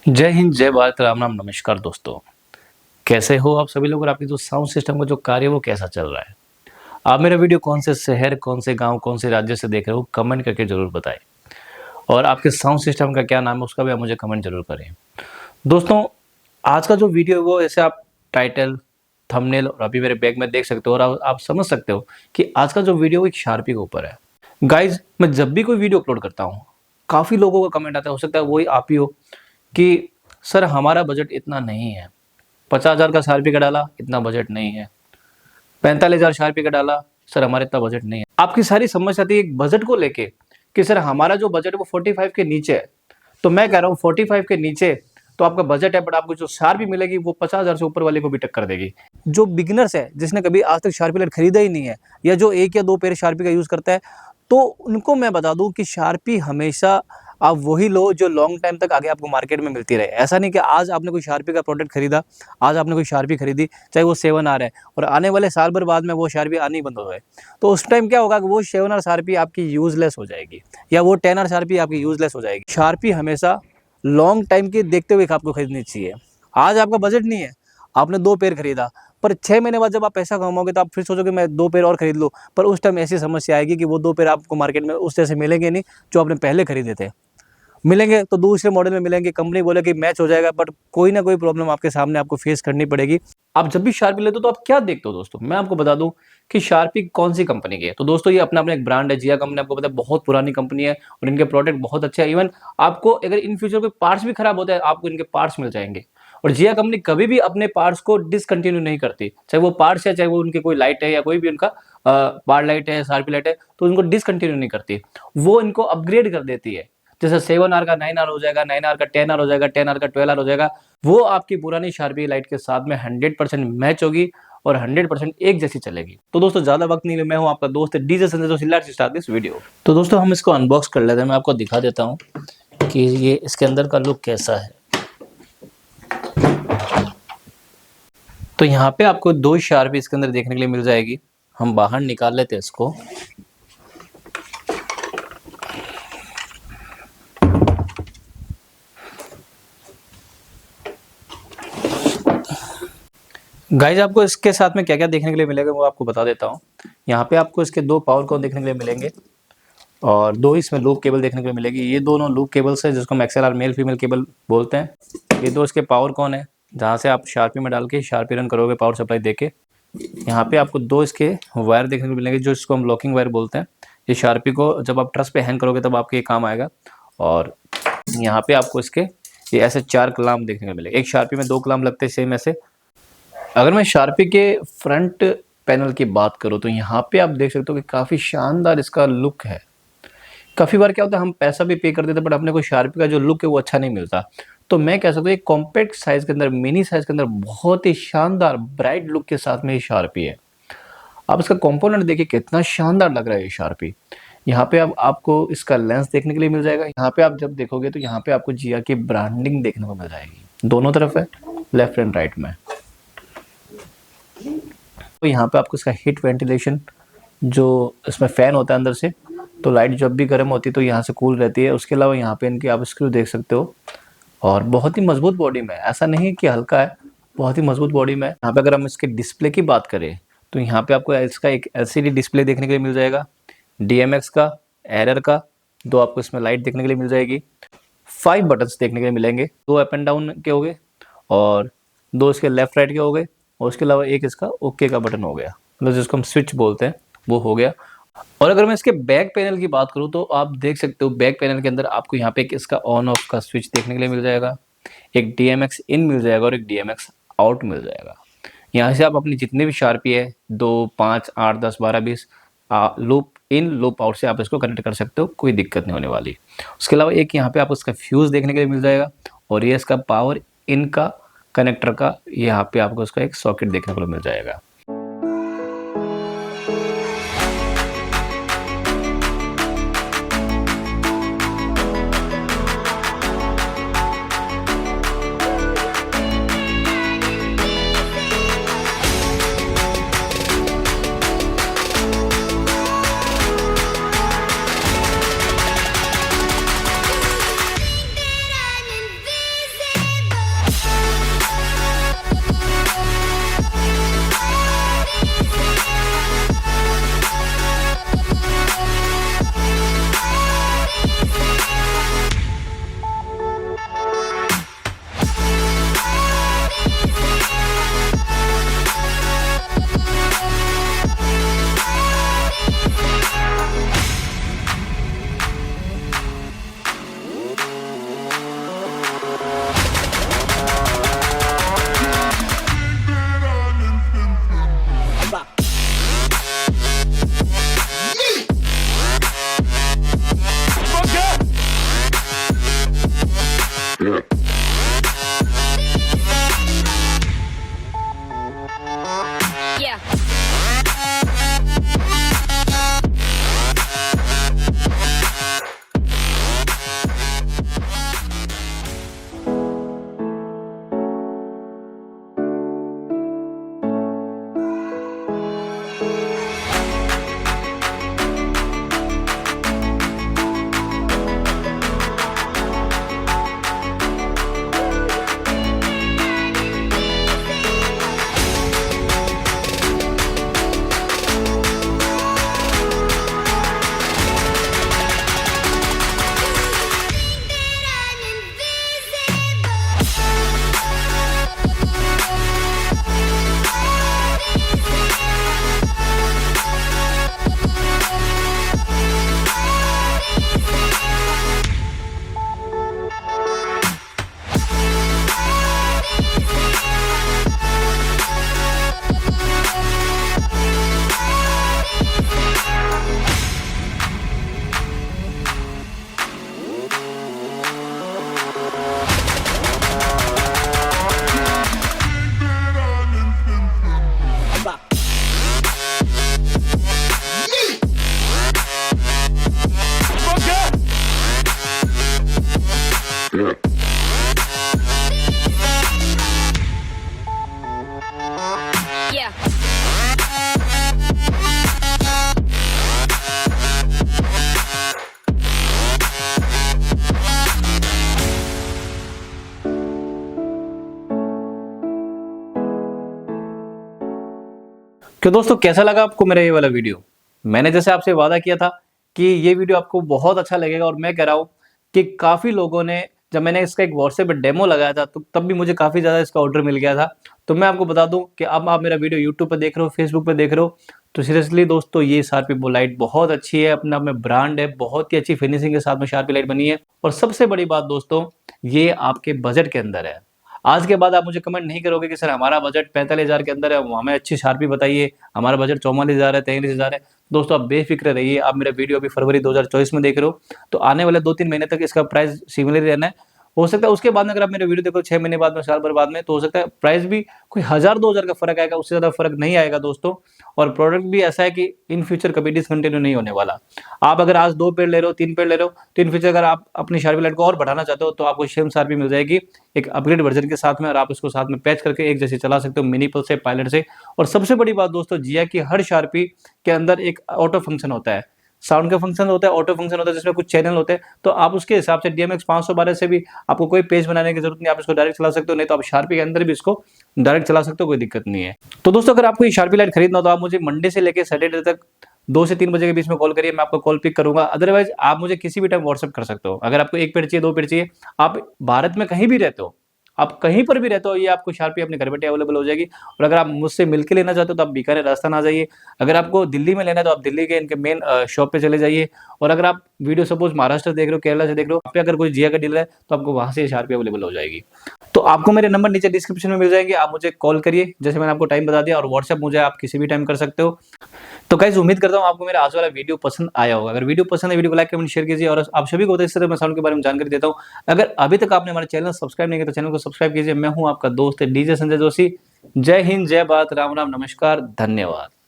जय हिंद, जय भारत, राम राम, नमस्कार दोस्तों। कैसे हो आप सभी लोग और आपकी जो साउंड सिस्टम का जो कार्य है वो कैसा चल रहा है? आप मेरा वीडियो कौन से शहर, कौन से गांव, कौन से राज्य से देख रहे हो कमेंट करके ज़रूर बताएं। और आपके साउंड सिस्टम का क्या नाम है उसका भी आप मुझे कमेंट ज़रूर करें। दोस्तों, आज का जो वीडियो है वो ऐसे आप टाइटल, थंबनेल और अभी मेरे बैग में देख सकते हो और आप समझ सकते हो कि आज का जो वीडियो एक शार्पी के ऊपर है। गाइज, मैं जब भी कोई वीडियो अपलोड करता हूँ काफ़ी लोगों का कमेंट आता है, हो सकता है वही आप ही हो, कि सर हमारा बजट इतना नहीं है। 50,000 का शार्पी का डाला, इतना बजट नहीं है। 45,000 शार्पी का डाला, सर हमारा इतना बजट नहीं है। आपकी सारी समस्या आती है एक बजट को लेके कि सर हमारा जो बजट है वो 45 के नीचे है। तो मैं कह रहा हूँ 45 के नीचे तो आपका बजट है, बट आपको जो शार्पी मिलेगी वो 50,000 से ऊपर वाले को भी टक्कर देगी। जो बिगिनर्स है, जिसने कभी आज तक शार्पी लाइट खरीदा ही नहीं है, या जो एक या दो पेयर शार्पी का यूज करता है, तो उनको मैं बता दूं कि शार्पी हमेशा आप वही लो जो लॉन्ग टाइम तक आगे आपको मार्केट में मिलती रहे। ऐसा नहीं कि आज आपने कोई शार्पी का प्रोडक्ट खरीदा, आज आपने कोई शार्पी खरीदी, चाहे वो 7R है, और आने वाले साल भर बाद में वो शार्पी आनी ही बंद हो जाए, तो उस टाइम क्या होगा कि वो 7R शार्पी आपकी यूजलेस हो जाएगी, या वो 10R शार्पी आपकी यूजलेस हो जाएगी। शार्पी हमेशा लॉन्ग टाइम की देखते हुए आपको खरीदनी चाहिए। आज आपका बजट नहीं है, आपने 2 पेयर खरीदा, पर 6 महीने बाद जब आप पैसा कमाओगे तो आप फिर सोचोगे मैं 2 पेयर और खरीद लूँ, पर उस टाइम ऐसी समस्या आएगी कि वो 2 पेयर आपको मार्केट में उस जैसे मिलेंगे नहीं जो आपने पहले खरीदे थे। मिलेंगे तो दूसरे मॉडल में मिलेंगे, कंपनी बोले कि मैच हो जाएगा, बट कोई ना कोई प्रॉब्लम आपके सामने आपको फेस करनी पड़ेगी। आप जब भी शार्पी लेते हो तो आप क्या देखते हो दोस्तों? मैं आपको बता दूं कि शार्पी कौन सी कंपनी की है। तो दोस्तों, ये अपना अपना एक ब्रांड है। जिया कंपनी आपको पता है बहुत पुरानी कंपनी है और इनके प्रोडक्ट बहुत अच्छे हैं। इवन आपको अगर इन फ्यूचर कोई पार्ट्स भी खराब होता है, आपको इनके पार्ट्स मिल जाएंगे। और जिया कंपनी कभी भी अपने पार्ट्स को डिसकंटिन्यू नहीं करती, चाहे वो पार्ट्स है, चाहे वो उनके कोई लाइट है या कोई भी उनका बार लाइट है, शार्पी लाइट है, तो उनको डिसकंटिन्यू नहीं करती, वो इनको अपग्रेड कर देती है। जैसे 7R का 9R हो जाएगा, 9R का 10R हो जाएगा, 10R का 12R हो जाएगा, वो आपकी पुरानी शार्पी लाइट के साथ में 100% मैच होगी और 100% एक जैसी चलेगी। तो दोस्तों, ज्यादा वक्त नहीं, मैं हूं आपका दोस्त DJ Sanjay Joshi. Let's start this video. तो दोस्तों, हम इसको अनबॉक्स कर लेते हैं। मैं आपको दिखा देता हूं कि ये इसके अंदर का लुक कैसा है। तो यहाँ पे आपको 2 शार्पी इसके अंदर देखने के लिए मिल जाएगी। हम बाहर निकाल लेते हैं इसको। गाइज, आपको इसके साथ में क्या क्या देखने के लिए मिलेगा वो आपको बता देता हूँ। यहाँ पे आपको इसके 2 पावर कॉर्ड देखने के लिए मिलेंगे और 2 इसमें लूप केबल देखने के लिए मिलेगी। ये दोनों लूप केबल्स है जिसको हम XLR मेल फीमेल केबल बोलते हैं। ये 2 इसके पावर कॉर्ड है जहाँ से आप शार्पी में डाल के शार्पी रन करोगे पावर सप्लाई देके। यहाँ पे आपको 2 इसके वायर देखने को मिलेंगे जो इसको हम लॉकिंग वायर बोलते हैं। ये शार्पी को जब आप ट्रस पे हैंग करोगे तब आपके ये काम आएगा। और यहाँ पे आपको इसके ये ऐसे 4 कलाम देखने को मिलेंगे। एक शार्पी में 2 कलाम लगते हैं सेम ऐसे। अगर मैं शार्पी के फ्रंट पैनल की बात करूं तो यहाँ पे आप देख सकते हो कि काफ़ी शानदार इसका लुक है। काफ़ी बार क्या होता है, हम पैसा भी पे कर देते हैं बट अपने को शार्पी का जो लुक है वो अच्छा नहीं मिलता। तो मैं कह सकता हूँ एक कॉम्पैक्ट साइज के अंदर, मिनी साइज के अंदर बहुत ही शानदार ब्राइट लुक के साथ में ये शार्पी है। आप इसका कंपोनेंट देखिए कितना शानदार लग रहा है ये शार्पी। यहाँ पे अब आपको इसका लेंस देखने के लिए मिल जाएगा। यहाँ पे आप जब देखोगे तो यहाँ पे आपको जिया की ब्रांडिंग देखने को मिल जाएगी, दोनों तरफ है, लेफ्ट एंड राइट में। तो यहाँ पे आपको इसका हीट वेंटिलेशन, जो इसमें फैन होता है अंदर से, तो लाइट जब भी गर्म होती है तो यहाँ से कूल रहती है। उसके अलावा यहाँ पे इनकी आप स्क्रू देख सकते हो और बहुत ही मजबूत बॉडी में, ऐसा नहीं कि हल्का है, बहुत ही मजबूत बॉडी में। यहाँ पे अगर हम इसके डिस्प्ले की बात करें तो यहाँ पे आपको इसका एक LCD डिस्प्ले देखने के लिए मिल जाएगा, DMX का, एरर का, 2 आपको इसमें लाइट देखने के लिए मिल जाएगी। 5 बटन्स देखने के लिए मिलेंगे, 2 अप एंड डाउन के हो गए और 2 इसके लेफ्ट राइट के हो गए, और उसके अलावा एक इसका ओके का बटन हो गया, मतलब जिसको हम स्विच बोलते हैं वो हो गया। और अगर मैं इसके बैक पैनल की बात करूं तो आप देख सकते हो बैक पैनल के अंदर आपको यहाँ पे एक इसका ऑन ऑफ का स्विच देखने के लिए मिल जाएगा, एक DMX इन मिल जाएगा और एक DMX आउट मिल जाएगा। यहाँ से आप अपनी जितने भी शार्पी है 2, 5, 8, 10, 12, 20 लूप इन लूप आउट से आप इसको कनेक्ट कर सकते हो, कोई दिक्कत नहीं होने वाली। उसके अलावा एक यहाँ पे आपको इसका फ्यूज़ देखने के लिए मिल जाएगा और ये इसका पावर इन का कनेक्टर का, यहाँ पे आपको इसका एक सॉकेट देखने को मिल जाएगा। क्यों दोस्तों, कैसा लगा आपको मेरा ये वाला वीडियो? मैंने जैसे आपसे वादा किया था कि ये वीडियो आपको बहुत अच्छा लगेगा, और मैं कह रहा हूँ कि काफ़ी लोगों ने, जब मैंने इसका एक व्हाट्सएप पे डेमो लगाया था, तो तब भी मुझे काफ़ी ज़्यादा इसका ऑर्डर मिल गया था। तो मैं आपको बता दूँ कि अब आप मेरा वीडियो यूट्यूब पे देख रहे हो, फेसबुक पे देख रहे हो, तो सीरियसली दोस्तों, ये शार्पी लाइट बहुत अच्छी है, अपने आप में ब्रांड है, बहुत ही अच्छी फिनिशिंग के साथ में शार्पी लाइट बनी है। और सबसे बड़ी बात दोस्तों, ये आपके बजट के अंदर है। आज के बाद आप मुझे कमेंट नहीं करोगे कि सर हमारा बजट 45,000 के अंदर है, हमें अच्छी शार्पी बताइए, हमारा बजट 44,000 है, 43,000 है। दोस्तों, आप बेफिक्र रहिए, आप मेरा वीडियो अभी फरवरी 2024 में देख रहे हो, तो आने वाले 2-3 महीने तक इसका प्राइस सिमिलर रहना है। हो सकता है उसके बाद में अगर आप मेरे वीडियो देखो 6 महीने बाद में, साल भर बाद में, तो हो सकता है प्राइस भी कोई 1000-2000 का फ़र्क आएगा, उससे ज़्यादा फ़र्क नहीं आएगा दोस्तों। और प्रोडक्ट भी ऐसा है कि इन फ्यूचर कभी डिसकंटिन्यू नहीं होने वाला। आप अगर आज 2 पेड़ ले रहे हो, 3 पेड़ ले रहे हो, तो इन फ्यूचर अगर आप अपनी शार्पी लाइट को और बढ़ाना चाहते हो, तो आपको सेम शार्पी मिल जाएगी एक अपग्रेड वर्जन के साथ में, और आप इसको साथ में पैच करके एक जैसे चला सकते हो, मिनी पल्स से, पायलट से। और सबसे बड़ी बात दोस्तों, जिया की हर शार्पी के अंदर एक ऑटो फंक्शन होता है, साउंड का फंक्शन होता है, ऑटो फंक्शन होता है, जिसमें कुछ चैनल होते हैं। तो आप उसके हिसाब से DMX 512 से भी आपको कोई पेज बनाने की जरूरत नहीं, आप इसको डायरेक्ट चला सकते हो, नहीं तो आप शार्पी के अंदर भी इसको डायरेक्ट चला सकते हो, कोई दिक्कत नहीं है। तो दोस्तों, अगर आपको ये शार्पी लाइट खरीदना हो, तो आप मुझे मंडे से लेकर सैटरडे तक 2 से 3 बजे के बीच में कॉल करिए, मैं आपको कॉल पिक करूंगा। अदरवाइज आप मुझे किसी भी टाइम व्हाट्सएप कर सकते हो। अगर आपको 1 पेड़ चाहिए, 2 पेड़ चाहिए, आप भारत में कहीं भी रहते हो, आप कहीं पर भी रहते हो, ये आपको शार्पी अपने घर बैठे अवेलेबल हो जाएगी। और अगर आप मुझसे मिलके लेना चाहते हो, तो आप बीकानेर राजस्थान आ जाइए। अगर आपको दिल्ली में लेना है, तो आप दिल्ली के इनके मेन शॉप पे चले जाइए। और अगर आप वीडियो सपोज महाराष्ट्र देख रहे हो, केरला से देख रहे हो, आप पे अगर कोई जिया का डीलर है, तो आपको वहां से शार्पी अवेलेबल हो जाएगी। तो आपको मेरे नंबर नीचे डिस्क्रिप्शन में मिल जाएंगे, आप मुझे कॉल करिए, जैसे मैंने आपको टाइम बता दिया, और व्हाट्सएप मुझे आप किसी भी टाइम कर सकते हो। तो गाइस, उम्मीद करता हूँ आपको मेरा आज वाला वीडियो पसंद आया होगा। अगर वीडियो पसंद है, वीडियो को लाइक कमेंट शेयर कीजिए। और आप सभी को इस तरह मैं साउंड के बारे में जानकारी देता हूँ। अगर अभी तक आपने हमारे चैनल सब्सक्राइब नहीं किया, तो चैनल को सब्सक्राइब कीजिए। मैं हूँ आपका दोस्त DJ संजय जोशी। जय हिंद, जय भारत, राम राम, नमस्कार, धन्यवाद।